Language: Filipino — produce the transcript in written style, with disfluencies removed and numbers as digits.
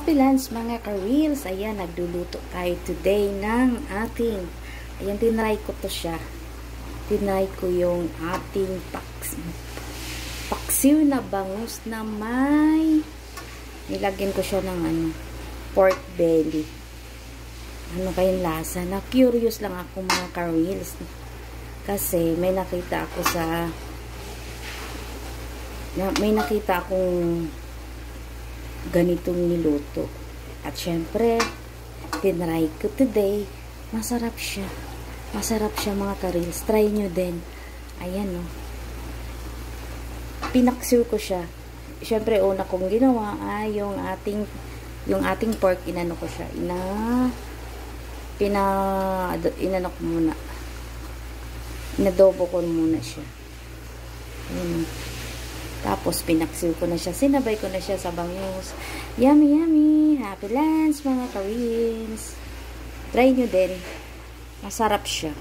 Happy lunch mga ka-reels. Ayan, nagluluto tayo today ng ating, ayan, tinry ko to siya. Tinry ko yung ating paksiw na bangus na may nilagyan ko siya ng pork belly. Ano kayong lasa? Na curious lang ako mga ka-reels. Kasi may nakita ako akong ganitong niluto. At syempre, tinry ko today. Masarap siya. Masarap siya mga ka-reels. Try nyo din. Ayan o. Pinaksiw ko siya. Syempre, una kong ginawa ay yung ating pork, inano ko siya. Inano ko muna. Inadobo ko muna siya. Ayan. Tapos, pinaksiw ko na siya. Sinabay ko na siya sa bangus. Yummy, yummy. Happy lunch, mga ka-reels. Try nyo din. Masarap siya.